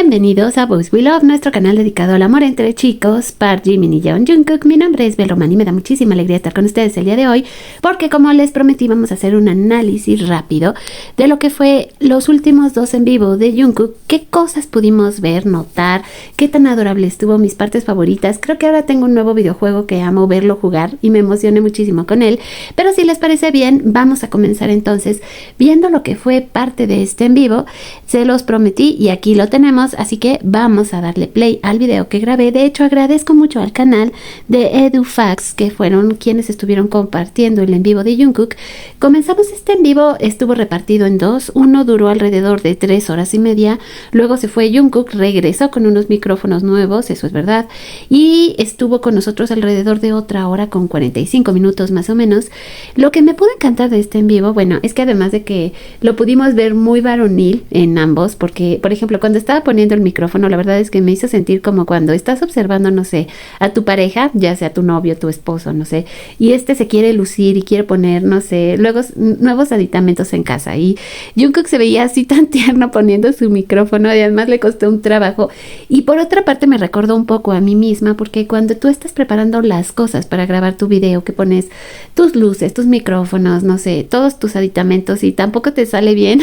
Bienvenidos a Boys We Love, nuestro canal dedicado al amor entre chicos, Park Jimin y Yeon Jungkook. Mi nombre es Bel Roman y me da muchísima alegría estar con ustedes el día de hoy, porque como les prometí vamos a hacer un análisis rápido de lo que fue los últimos dos en vivo de Jungkook, qué cosas pudimos ver, notar, qué tan adorable estuvo, mis partes favoritas. Creo que ahora tengo un nuevo videojuego que amo verlo jugar y me emocioné muchísimo con él, pero si les parece bien, vamos a comenzar entonces viendo lo que fue parte de este en vivo. Se los prometí y aquí lo tenemos. Así que vamos a darle play al video que grabé. De hecho, agradezco mucho al canal de EduFax, que fueron quienes estuvieron compartiendo el en vivo de Jungkook. Comenzamos este en vivo, estuvo repartido en dos. Uno duró alrededor de 3 horas y media. Luego se fue Jungkook, regresó con unos micrófonos nuevos, eso es verdad, y estuvo con nosotros alrededor de otra hora con 45 minutos más o menos. Lo que me pudo encantar de este en vivo, bueno, es que además de que lo pudimos ver muy varonil en ambos, porque, por ejemplo, cuando estaba poniendo el micrófono, la verdad es que me hizo sentir como cuando estás observando, no sé, a tu pareja, ya sea tu novio, tu esposo, no sé, y se quiere lucir y quiere poner, no sé, luego nuevos aditamentos en casa, y Jungkook se veía así tan tierno poniendo su micrófono, y además le costó un trabajo. Y por otra parte me recordó un poco a mí misma, porque cuando tú estás preparando las cosas para grabar tu video, que pones tus luces, tus micrófonos, no sé, todos tus aditamentos y tampoco te sale bien,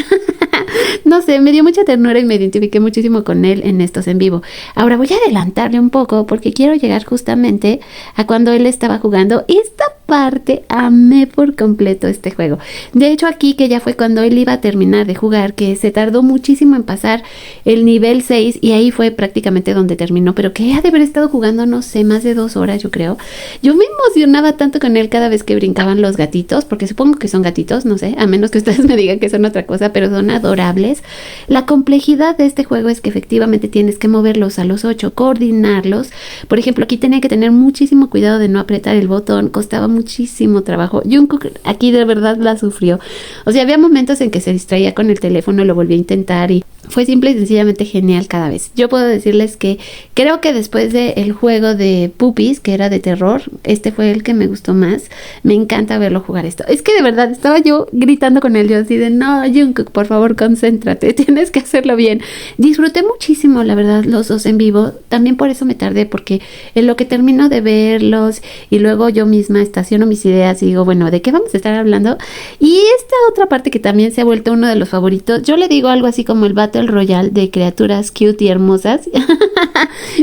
no sé, me dio mucha ternura y me identifiqué muchísimo con él en estos en vivo. Ahora voy a adelantarle un poco porque quiero llegar justamente a cuando él estaba jugando. Esta parte amé por completo este juego. De hecho, aquí que ya fue cuando él iba a terminar de jugar, que se tardó muchísimo en pasar el nivel 6 y ahí fue prácticamente donde terminó, pero que ha de haber estado jugando, no sé, más de 2 horas yo creo. Yo me emocionaba tanto con él cada vez que brincaban los gatitos, porque supongo que son gatitos, no sé, a menos que ustedes me digan que son otra cosa, pero son adorables. La complejidad de este juego es que efectivamente tienes que moverlos a los 8, coordinarlos. Por ejemplo, aquí tenía que tener muchísimo cuidado de no apretar el botón, costaba muchísimo trabajo. Jungkook aquí de verdad la sufrió. O sea, había momentos en que se distraía con el teléfono, lo volvía a intentar y fue simple y sencillamente genial cada vez. Yo puedo decirles que creo que después del juego de Puppies, que era de terror, este fue el que me gustó más. Me encanta verlo jugar esto. Es que de verdad estaba yo gritando con él, yo así de, no, Jungkook, por favor, concéntrate, tienes que hacerlo bien. Disfruté muchísimo, la verdad, los dos en vivo. También por eso me tardé, porque en lo que termino de verlos y luego yo misma estaciono mis ideas y digo, bueno, ¿de qué vamos a estar hablando? Y esta otra parte que también se ha vuelto uno de los favoritos, yo le digo algo así como el Battle Royale de criaturas cute y hermosas.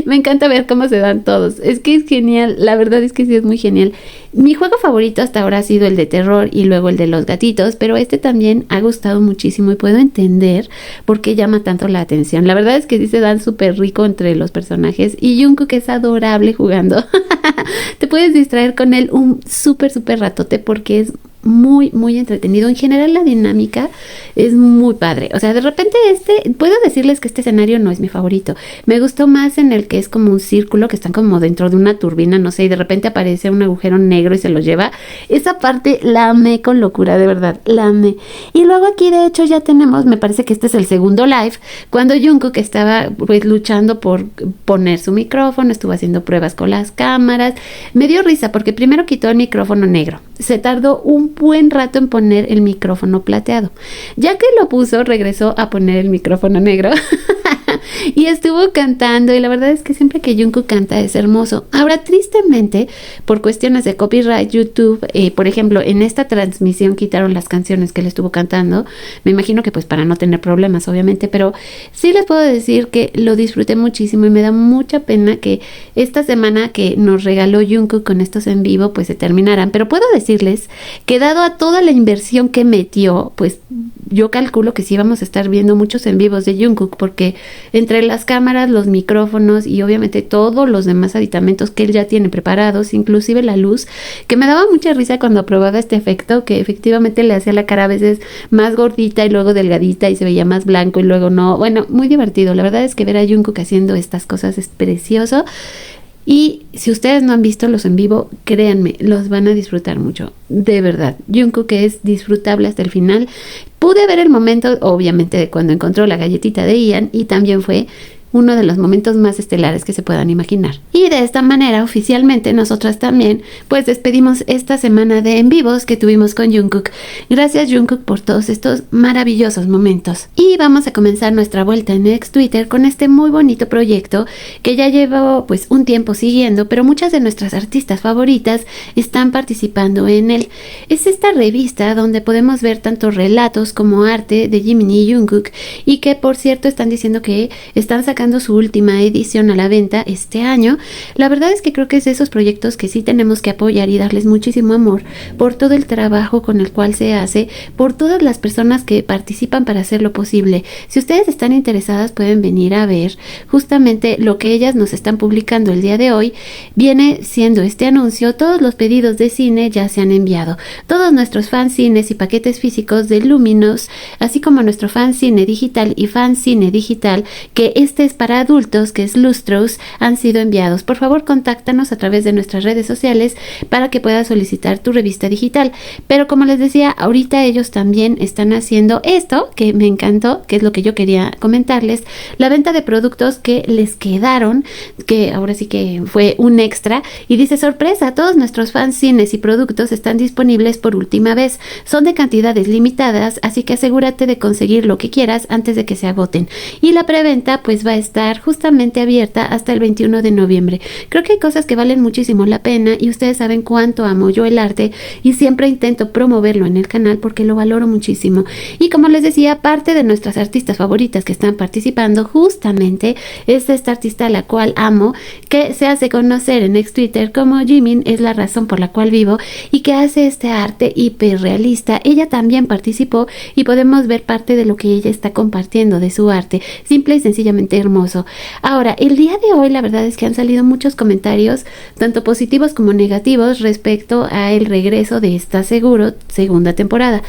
Me encanta ver cómo se dan todos. Es que es genial, la verdad es que sí es muy genial. Mi juego favorito hasta ahora ha sido el de terror y luego el de los gatitos, pero este también ha gustado muchísimo y puedo entender por qué llama tanto la atención. La verdad es que sí se dan súper rico entre los personajes y Jungkook es adorable jugando. Te puedes distraer con él un súper ratote porque es muy entretenido. En general la dinámica es muy padre. O sea, de repente puedo decirles que este escenario no es mi favorito. Me gustó más en el que es como un círculo, que están como dentro de una turbina, no sé, y de repente aparece un agujero negro y se los lleva. Esa parte la amé con locura, de verdad, la amé. Y luego aquí de hecho ya tenemos, me parece que este es el segundo live, cuando Jungkook estaba pues luchando por poner su micrófono, estuvo haciendo pruebas con las cámaras. Me dio risa porque primero quitó el micrófono negro. Se tardó un buen rato en poner el micrófono plateado. Ya que lo puso, regresó a poner el micrófono negro y estuvo cantando, y la verdad es que siempre que Jungkook canta es hermoso. Ahora, tristemente, por cuestiones de copyright, YouTube, por ejemplo, en esta transmisión quitaron las canciones que él estuvo cantando. Me imagino que pues para no tener problemas, obviamente, pero sí les puedo decir que lo disfruté muchísimo y me da mucha pena que esta semana que nos regaló Jungkook con estos en vivo pues se terminaran. Pero puedo decirles que dado a toda la inversión que metió, pues yo calculo que sí vamos a estar viendo muchos en vivos de Jungkook, porque entre las cámaras, los micrófonos y obviamente todos los demás aditamentos que él ya tiene preparados, inclusive la luz, que me daba mucha risa cuando probaba este efecto, que efectivamente le hacía la cara a veces más gordita y luego delgadita y se veía más blanco y luego no. Bueno, muy divertido. La verdad es que ver a Jungkook haciendo estas cosas es precioso. Y si ustedes no han visto los en vivo, créanme, los van a disfrutar mucho, de verdad. Jungkook es disfrutable hasta el final. Pude ver el momento, obviamente, de cuando encontró la galletita de Ian, y también fue uno de los momentos más estelares que se puedan imaginar. Y de esta manera, oficialmente, nosotras también, pues despedimos esta semana de en vivos que tuvimos con Jungkook. Gracias Jungkook por todos estos maravillosos momentos. Y vamos a comenzar nuestra vuelta en ex Twitter con este muy bonito proyecto que ya llevo pues un tiempo siguiendo, pero muchas de nuestras artistas favoritas están participando en él. Es esta revista donde podemos ver tanto relatos como arte de Jimin y Jungkook, y que por cierto están diciendo que están sacando su última edición a la venta este año. La verdad es que creo que es de esos proyectos que sí tenemos que apoyar y darles muchísimo amor por todo el trabajo con el cual se hace, por todas las personas que participan para hacerlo posible. Si ustedes están interesadas pueden venir a ver justamente lo que ellas nos están publicando el día de hoy. Viene siendo este anuncio: todos los pedidos de cine ya se han enviado, todos nuestros fanzines y paquetes físicos de Luminous, así como nuestro fanzine digital y fanzine digital, que este es para adultos, que es Lustros, han sido enviados. Por favor, contáctanos a través de nuestras redes sociales para que puedas solicitar tu revista digital. Pero como les decía, ahorita ellos también están haciendo esto que me encantó, que es lo que yo quería comentarles: la venta de productos que les quedaron, que ahora sí que fue un extra, y dice: sorpresa, todos nuestros fanzines y productos están disponibles por última vez, son de cantidades limitadas, así que asegúrate de conseguir lo que quieras antes de que se agoten. Y la preventa pues va a estar justamente abierta hasta el 21 de noviembre. Creo que hay cosas que valen muchísimo la pena, y ustedes saben cuánto amo yo el arte y siempre intento promoverlo en el canal porque lo valoro muchísimo. Y como les decía, parte de nuestras artistas favoritas que están participando justamente es esta artista a la cual amo, que se hace conocer en ex Twitter como Jimin es la razón por la cual vivo, y que hace este arte hiperrealista. Ella también participó y podemos ver parte de lo que ella está compartiendo de su arte, simple y sencillamente hermoso. Ahora, el día de hoy la verdad es que han salido muchos comentarios, tanto positivos como negativos, respecto a el regreso de esta segunda temporada.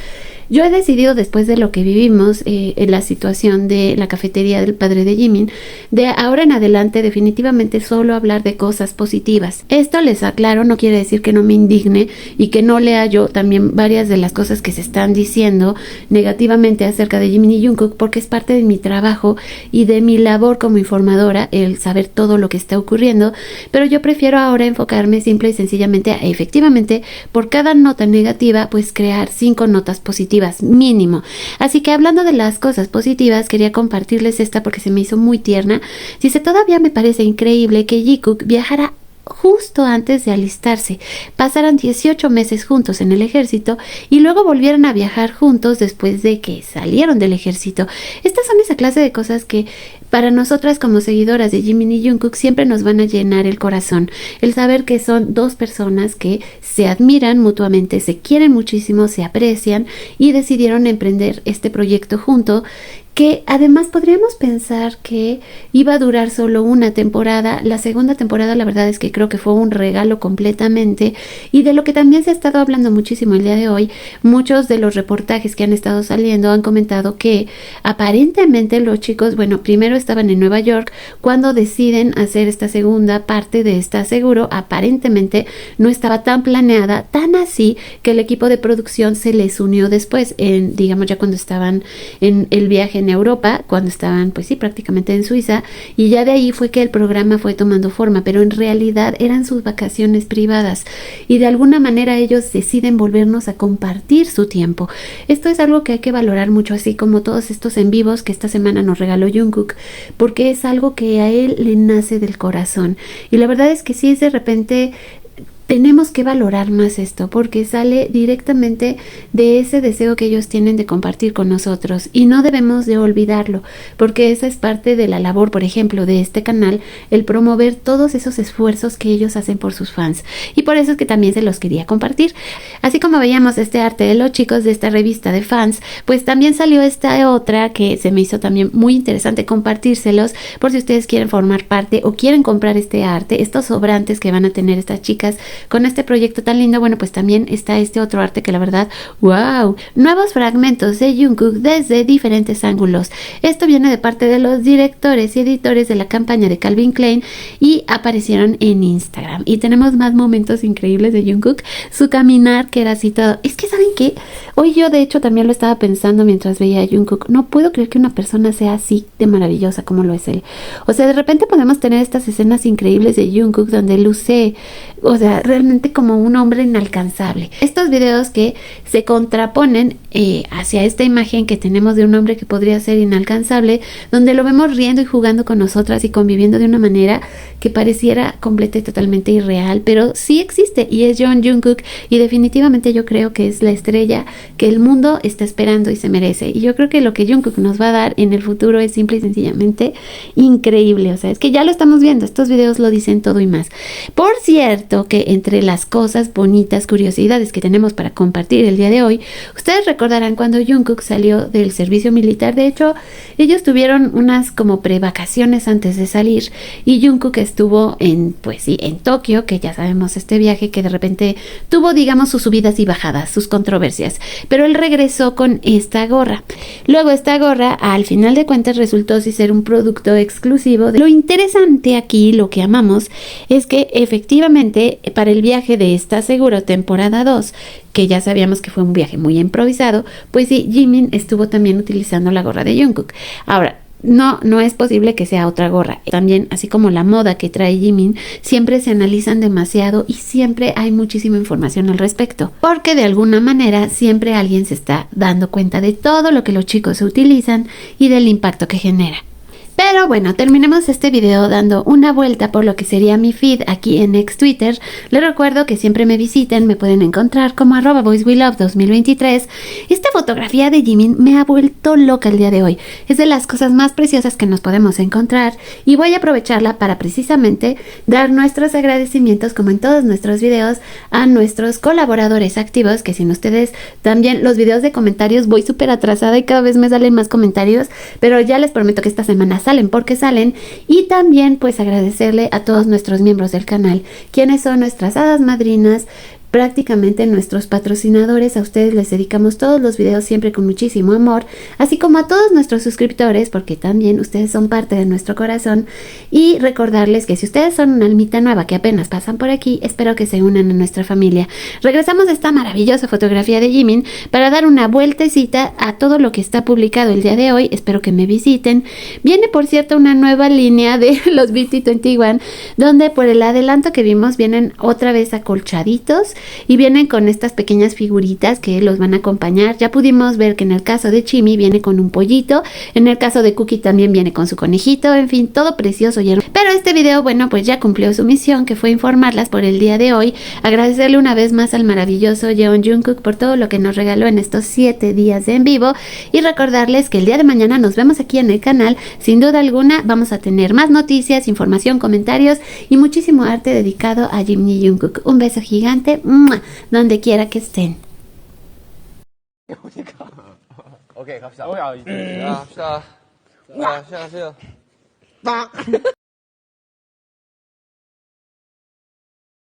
Yo he decidido, después de lo que vivimos en la situación de la cafetería del padre de Jimin, de ahora en adelante definitivamente solo hablar de cosas positivas. Esto, les aclaro, no quiere decir que no me indigne y que no lea yo también varias de las cosas que se están diciendo negativamente acerca de Jimin y Jungkook, porque es parte de mi trabajo y de mi labor como informadora el saber todo lo que está ocurriendo, pero yo prefiero ahora enfocarme simple y sencillamente a, efectivamente, por cada nota negativa, pues crear 5 notas positivas mínimo. Así que, hablando de las cosas positivas, quería compartirles esta porque se me hizo muy tierna. Dice: todavía me parece increíble que Jungkook viajara justo antes de alistarse, pasaran 18 meses juntos en el ejército y luego volvieran a viajar juntos después de que salieron del ejército. Estas son esa clase de cosas que para nosotras como seguidoras de Jimin y Jungkook siempre nos van a llenar el corazón. El saber que son dos personas que se admiran mutuamente, se quieren muchísimo, se aprecian y decidieron emprender este proyecto junto, que además podríamos pensar que iba a durar solo una temporada. La segunda temporada, la verdad es que creo que fue un regalo completamente, y de lo que también se ha estado hablando muchísimo el día de hoy, muchos de los reportajes que han estado saliendo han comentado que aparentemente los chicos, bueno, primero estaban en Nueva York cuando deciden hacer esta segunda parte de Estás Seguro. Aparentemente no estaba tan planeada, tan así que el equipo de producción se les unió después, digamos ya cuando estaban en el viaje en Europa, cuando estaban pues sí prácticamente en Suiza, y ya de ahí fue que el programa fue tomando forma, pero en realidad eran sus vacaciones privadas y de alguna manera ellos deciden volvernos a compartir su tiempo. Esto es algo que hay que valorar mucho, así como todos estos en vivos que esta semana nos regaló Jungkook, porque es algo que a él le nace del corazón, y la verdad es que sí, de repente tenemos que valorar más esto, porque sale directamente de ese deseo que ellos tienen de compartir con nosotros, y no debemos de olvidarlo, porque esa es parte de la labor, por ejemplo, de este canal, el promover todos esos esfuerzos que ellos hacen por sus fans, y por eso es que también se los quería compartir. Así como veíamos este arte de los chicos de esta revista de fans, pues también salió esta otra que se me hizo también muy interesante compartírselos, por si ustedes quieren formar parte o quieren comprar este arte, estos sobrantes que van a tener estas chicas con este proyecto tan lindo, bueno, pues también está este otro arte que la verdad, wow, nuevos fragmentos de Jungkook desde diferentes ángulos. Esto viene de parte de los directores y editores de la campaña de Calvin Klein y aparecieron en Instagram. Y tenemos más momentos increíbles de Jungkook, su caminar que era así todo. Es que ¿saben qué? Hoy yo de hecho también lo estaba pensando mientras veía a Jungkook. No puedo creer que una persona sea así de maravillosa como lo es él. O sea, de repente podemos tener estas escenas increíbles de Jungkook donde luce, o sea, realmente como un hombre inalcanzable. Estos videos que se contraponen hacia esta imagen que tenemos de un hombre que podría ser inalcanzable, donde lo vemos riendo y jugando con nosotras y conviviendo de una manera que pareciera completa y totalmente irreal, pero sí existe y es John Jungkook, y definitivamente yo creo que es la estrella que el mundo está esperando y se merece. Y yo creo que lo que Jungkook nos va a dar en el futuro es simple y sencillamente increíble. O sea, es que ya lo estamos viendo, estos videos lo dicen todo y más. Por cierto, que entre las cosas bonitas, curiosidades que tenemos para compartir el día de hoy, ustedes recordarán cuando Jungkook salió del servicio militar. De hecho, ellos tuvieron unas como prevacaciones antes de salir y Jungkook estuvo en, pues sí, en Tokio, que ya sabemos este viaje que de repente tuvo, digamos, sus subidas y bajadas, sus controversias, pero él regresó con esta gorra. Luego esta gorra, al final de cuentas, resultó sí ser un producto exclusivo. Lo interesante aquí, lo que amamos, es que efectivamente para el viaje de esta seguro temporada 2, que ya sabíamos que fue un viaje muy improvisado, pues sí, Jimin estuvo también utilizando la gorra de Jungkook. Ahora, no es posible que sea otra gorra. También, así como la moda que trae Jimin, siempre se analizan demasiado y siempre hay muchísima información al respecto. Porque de alguna manera siempre alguien se está dando cuenta de todo lo que los chicos utilizan y del impacto que genera. Pero bueno, terminemos este video dando una vuelta por lo que sería mi feed aquí en ex Twitter. Les recuerdo que siempre me visiten, me pueden encontrar como @boyswelove2023. Esta fotografía de Jimin me ha vuelto loca el día de hoy. Es de las cosas más preciosas que nos podemos encontrar y voy a aprovecharla para precisamente dar nuestros agradecimientos, como en todos nuestros videos, a nuestros colaboradores activos, que sin ustedes también los videos de comentarios voy súper atrasada y cada vez me salen más comentarios, pero ya les prometo que esta semana salen porque salen. Y también pues agradecerle a todos nuestros miembros del canal, quienes son nuestras hadas madrinas, prácticamente nuestros patrocinadores. A ustedes les dedicamos todos los videos siempre con muchísimo amor, así como a todos nuestros suscriptores, porque también ustedes son parte de nuestro corazón. Y recordarles que si ustedes son una almita nueva que apenas pasan por aquí, espero que se unan a nuestra familia. Regresamos a esta maravillosa fotografía de Jimin para dar una vueltecita a todo lo que está publicado el día de hoy. Espero que me visiten. Viene, por cierto, una nueva línea de los BT21, donde por el adelanto que vimos vienen otra vez acolchaditos y vienen con estas pequeñas figuritas que los van a acompañar. Ya pudimos ver que en el caso de Chimi viene con un pollito, en el caso de Cookie también viene con su conejito, en fin, todo precioso y hermoso. Pero este video, bueno, pues ya cumplió su misión, que fue informarlas por el día de hoy. Agradecerle una vez más al maravilloso Jeon Jungkook por todo lo que nos regaló en estos 7 días de en vivo, y recordarles que el día de mañana nos vemos aquí en el canal. Sin duda alguna vamos a tener más noticias, información, comentarios y muchísimo arte dedicado a Jimin Jungkook. Un beso gigante donde quiera que estén. 오케이 갑시다. 갑시다. 시작하세요.